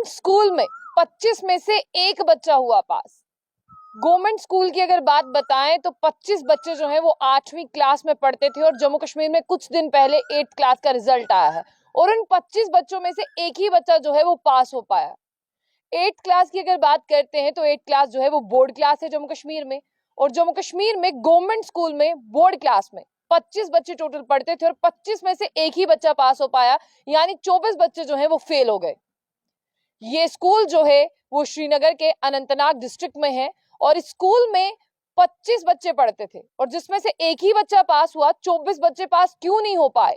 Government school में 25 में से एक बच्चा हुआ पास। गवर्नमेंट स्कूल की अगर बात बताएं तो 25 बच्चे जो हैं वो 8वीं क्लास में पढ़ते थे और जम्मू कश्मीर में कुछ दिन पहले 8th क्लास का रिजल्ट आया है और उन 25 बच्चों में से एक ही बच्चा जो है वो पास हो पाया। 8th क्लास की अगर बात करते हैं तो 8th क्लास जो है वो बोर्ड क्लास है जम्मू कश्मीर में, और जम्मू कश्मीर में गवर्नमेंट स्कूल में बोर्ड क्लास में 25 बच्चे टोटल पढ़ते थे और 25 में से एक ही बच्चा पास हो पाया, यानी 24 बच्चे जो है वो फेल हो गए। ये स्कूल जो है वो श्रीनगर के अनंतनाग डिस्ट्रिक्ट में है और इस स्कूल में 25 बच्चे पढ़ते थे और जिसमें से एक ही बच्चा पास हुआ। 24 बच्चे पास क्यों नहीं हो पाए?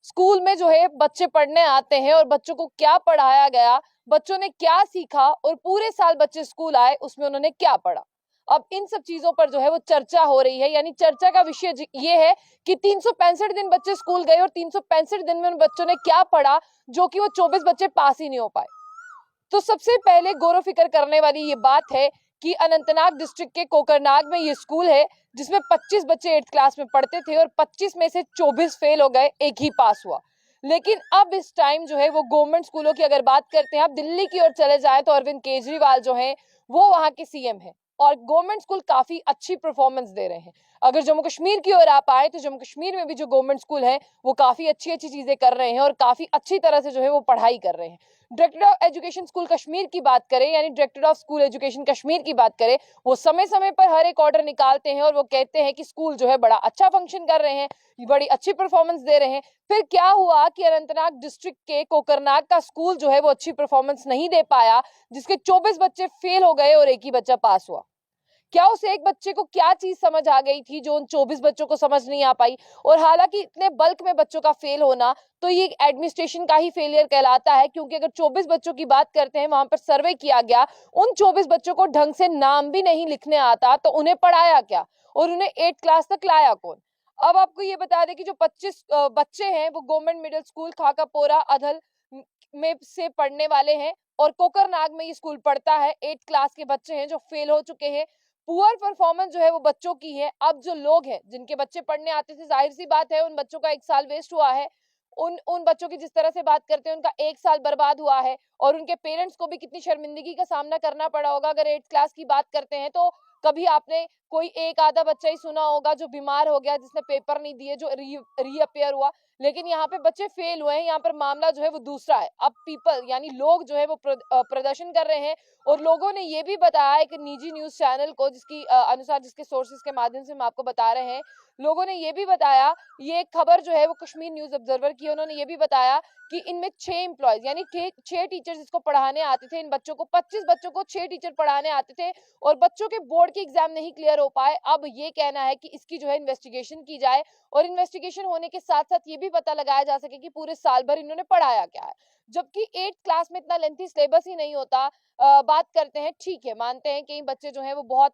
स्कूल में जो है बच्चे पढ़ने आते हैं और बच्चों को क्या पढ़ाया गया, बच्चों ने क्या सीखा और पूरे साल बच्चे स्कूल आए उसमें उन्होंने क्या पढ़ा। अब इन सब चीजों पर जो है वो चर्चा हो रही है, यानी चर्चा का विषय ये है कि 365 दिन बच्चे स्कूल गए और 365 दिन में उन बच्चों ने क्या पढ़ा जो कि वो 24 बच्चे पास ही नहीं हो पाए। तो सबसे पहले गौर फिक्र करने वाली ये बात है कि अनंतनाग डिस्ट्रिक्ट के कोकरनाग में ये स्कूल है जिसमें 25 बच्चे 8th क्लास में पढ़ते थे और 25 में से 24 फेल हो गए, एक ही पास हुआ। लेकिन अब इस टाइम जो है वो गवर्नमेंट स्कूलों की अगर बात करते हैं, आप दिल्ली की ओर चले जाए तो अरविंद केजरीवाल जो है वो वहां के सीएम है और गवर्नमेंट स्कूल काफी अच्छी परफॉर्मेंस दे रहे हैं। अगर जम्मू कश्मीर की ओर आप आए तो जम्मू कश्मीर में भी जो गवर्नमेंट स्कूल है वो काफी अच्छी अच्छी चीजें कर रहे हैं और काफी अच्छी तरह से जो है वो पढ़ाई कर रहे हैं। Director of education school Kashmir की बात करें, यानी director of school education Kashmir की बात करें, वो समय समय पर हर एक ऑर्डर निकालते हैं और वो कहते हैं कि स्कूल जो है बड़ा अच्छा फंक्शन कर रहे हैं, बड़ी अच्छी परफॉर्मेंस दे रहे हैं। फिर क्या हुआ कि अनंतनाग डिस्ट्रिक्ट के कोकरनाग का स्कूल जो है वो अच्छी परफॉर्मेंस नहीं दे पाया, जिसके 24 बच्चे फेल हो गए और एक ही बच्चा पास हुआ। क्या उस एक बच्चे को क्या चीज समझ आ गई थी जो उन 24 बच्चों को समझ नहीं आ पाई? और हालांकि इतने बल्क में बच्चों का फेल होना तो ये एडमिनिस्ट्रेशन का ही फेलियर कहलाता है, क्योंकि अगर 24 बच्चों की बात करते हैं, वहां पर सर्वे किया गया, उन 24 बच्चों को ढंग से नाम भी नहीं लिखने आता तो उन्हें पढ़ाया क्या और उन्हें 8th क्लास तक लाया कौन? अब आपको ये बता दें कि जो 25 बच्चे हैं वो गवर्नमेंट मिडिल स्कूल खाकापोरा अधल में से पढ़ने वाले हैं और कोकरनाग में ये स्कूल पढ़ता है। 8th क्लास के बच्चे हैं जो फेल हो चुके हैं। पुअर परफॉर्मेंस जो है वो बच्चों की है। अब जो लोग हैं जिनके बच्चे पढ़ने आते थे, जाहिर सी बात है उन बच्चों का एक साल वेस्ट हुआ है। उन बच्चों की जिस तरह से बात करते हैं उनका एक साल बर्बाद हुआ है और उनके पेरेंट्स को भी कितनी शर्मिंदगी का सामना करना पड़ा होगा। अगर 8th क्लास की बात करते हैं तो कभी आपने कोई एक आधा बच्चा ही सुना होगा जो बीमार हो गया, जिसने पेपर नहीं दिए, जो रीअपियर हुआ, लेकिन यहाँ पे बच्चे फेल हुए हैं। यहाँ पर मामला जो है वो दूसरा है। अब पीपल यानी लोग जो है वो प्रदर्शन कर रहे हैं और लोगों ने ये भी बताया एक निजी न्यूज चैनल को, जिसकी अनुसार जिसके सोर्सेज के माध्यम से हम आपको बता रहे हैं, लोगों ने ये भी बताया, ये खबर जो है वो कश्मीर न्यूज ऑब्जर्वर की, उन्होंने ये भी बताया कि इनमें 6 एम्प्लॉयज यानी 6 टीचर्स इसको पढ़ाने आते थे। इन बच्चों को 25 बच्चों को 6 टीचर पढ़ाने आते थे और बच्चों के बोर्ड के एग्जाम नहीं क्लियर हो पाए। अब ये कहना है कि इसकी जो है इन्वेस्टिगेशन की जाए और इन्वेस्टिगेशन होने के साथ साथ ये भी पता लगाया जा सके कि पूरे साल भर इन्होंने पढ़ाया क्या है, जबकि 8th क्लास में इतना लेंथी सिलेबस ही नहीं होता। बात करते हैं, ठीक है, मानते हैं कई बच्चे जो हैं वो बहुत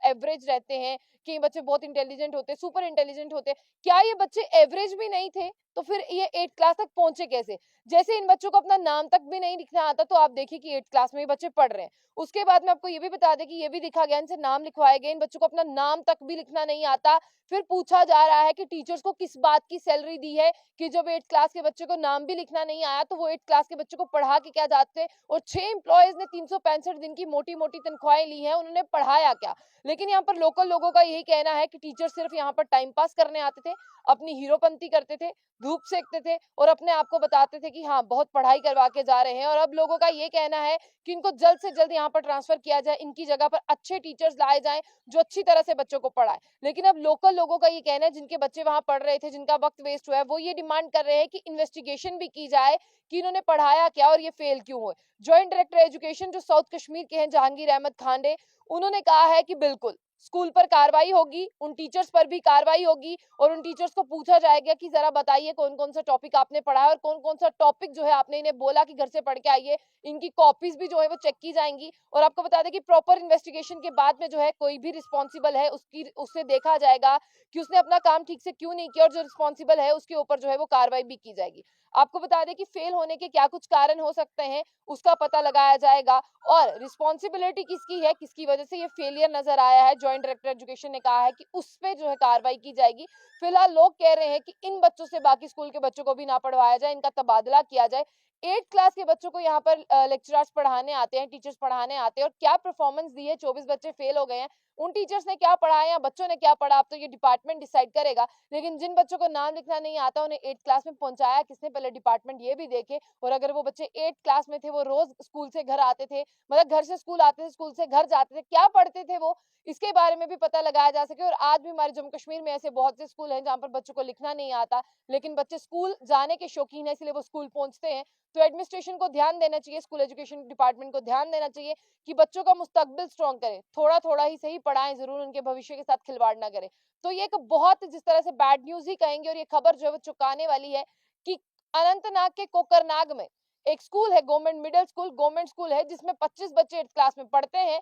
एवरेज रहते हैं, कई बच्चे बहुत इंटेलिजेंट होते हैं, सुपर इंटेलिजेंट होते हैं। क्या ये बच्चे एवरेज भी नहीं थे तो फिर ये 8th क्लास तक पहुंचे कैसे? जैसे इन बच्चों को अपना नाम तक भी नहीं लिखना आता, तो आप देखिए कि 8th क्लास में ये बच्चे पढ़ रहे हैं। उसके बाद में आपको ये भी बता दें कि ये भी लिखा गया, इनसे नाम लिखवाए गए, इन बच्चों को अपना नाम तक भी लिखना नहीं आता। फिर पूछा जा रहा है कि टीचर्स को किस बात की सैलरी दी है कि जब 8th क्लास के बच्चे को नाम भी लिखना नहीं आया तो वो 8th क्लास के बच्चे को पढ़ा के क्या जाते हैं। और 6 एम्प्लॉयज ने 365 दिन की मोटी मोटी तनख्वाहें ली हैं, उन्होंने पढ़ाया क्या? लेकिन यहाँ पर लोकल लोगों का यही कहना है कि टीचर सिर्फ यहाँ पर टाइम पास करने आते थे, अपनी हीरोपंती करते थे, धूप सेकते थे और अपने आप को बताते थे कि हाँ बहुत पढ़ाई करवा के जा रहे हैं। और अब लोगों का ये कहना है कि इनको जल्द से जल्द यहाँ पर ट्रांसफर किया जाए, इनकी जगह पर अच्छे टीचर्स लाए जाएं जो अच्छी तरह से बच्चों को पढ़ाए। लेकिन अब लोकल लोगों का ये कहना है, जिनके बच्चे वहां पढ़ रहे थे, जिनका वक्त वेस्ट हुआ है, वो ये डिमांड कर रहे हैं कि इन्वेस्टिगेशन भी की जाए कि इन्होंने पढ़ाया क्या और ये फेल क्यों हुए। ज्वाइंट डायरेक्टर एजुकेशन जो साउथ कश्मीर के हैं, जहांगीर अहमद खांडे, उन्होंने कहा है कि बिल्कुल स्कूल पर कार्रवाई होगी, उन टीचर्स पर भी कार्रवाई होगी और उन टीचर्स को पूछा जाएगा कि जरा बताइए कौन कौन सा टॉपिक आपने पढ़ा है और कौन कौन सा टॉपिक जो है आपने इन्हें बोला कि घर से पढ़ के आइए। इनकी कॉपीज भी जो है वो चेक की जाएंगी और आपको बता दें कि प्रॉपर इन्वेस्टिगेशन के बाद में जो है कोई भी रिस्पॉन्सिबल है उससे देखा जाएगा कि उसने अपना काम ठीक से क्यों नहीं किया और जो रिस्पॉन्सिबल है उसके ऊपर जो है वो कार्रवाई भी की जाएगी। आपको बता दें कि फेल होने के क्या कुछ कारण हो सकते हैं, उसका पता लगाया जाएगा और रिस्पॉन्सिबिलिटी किसकी है, किसकी वजह से ये फेलियर नजर आया है, ज्वाइंट डायरेक्टर एजुकेशन ने कहा है कि उस पे जो है कार्रवाई की जाएगी। फिलहाल लोग कह रहे हैं कि इन बच्चों से बाकी स्कूल के बच्चों को भी ना पढ़वाया जाए, इनका तबादला किया जाए। 8th क्लास के बच्चों को यहाँ पर लेक्चरर्स पढ़ाने आते हैं, टीचर्स पढ़ाने आते हैं और क्या परफॉर्मेंस दी है, 24 बच्चे फेल हो गए हैं। उन टीचर्स ने क्या पढ़ाया या बच्चों ने क्या पढ़ा, अब तो ये डिपार्टमेंट डिसाइड करेगा। लेकिन जिन बच्चों को नाम लिखना नहीं आता, उन्हें 8th क्लास में पहुंचाया किसने, पहले डिपार्टमेंट ये भी देखे। और अगर वो बच्चे 8th क्लास में थे, वो रोज स्कूल से घर आते थे, मतलब घर से स्कूल आते थे, स्कूल से घर जाते थे, क्या पढ़ते थे वो, इसके बारे में भी पता लगाया जा सके। और आज भी हमारे जम्मू कश्मीर में ऐसे बहुत से स्कूल हैं जहाँ पर बच्चों को लिखना नहीं आता, लेकिन बच्चे स्कूल जाने के शौकीन है, इसलिए वो स्कूल पहुंचते हैं। तो एडमिनिस्ट्रेशन को ध्यान देना चाहिए, स्कूल एजुकेशन डिपार्टमेंट को ध्यान देना चाहिए कि बच्चों का मुस्तकबिल स्ट्रॉन्ग करें, थोड़ा थोड़ा ही सही पढ़ाएं, जरूर उनके भविष्य के साथ खिलवाड़ ना करें। तो ये एक बहुत जिस तरह से बैड न्यूज ही कहेंगे, और ये खबर जो है वो चुकाने वाली है कि अनंतनाग के कोकरनाग में एक स्कूल है, गवर्नमेंट स्कूल है, जिसमें 25 बच्चे 8th क्लास में पढ़ते हैं।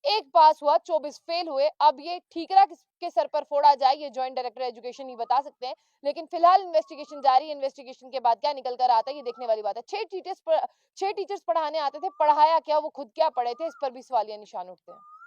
एक पास हुआ, 24 फेल हुए। अब ये ठीकरा किसके सर पर फोड़ा जाए, ये ज्वाइंट डायरेक्टर एजुकेशन ही बता सकते हैं। लेकिन फिलहाल इन्वेस्टिगेशन जारी है, इन्वेस्टिगेशन के बाद क्या निकल कर आता है ये देखने वाली बात है। 6 टीचर्स पढ़ाने आते थे, पढ़ाया क्या, वो खुद क्या पढ़े थे, इस पर भी सवालिया निशान उठते हैं।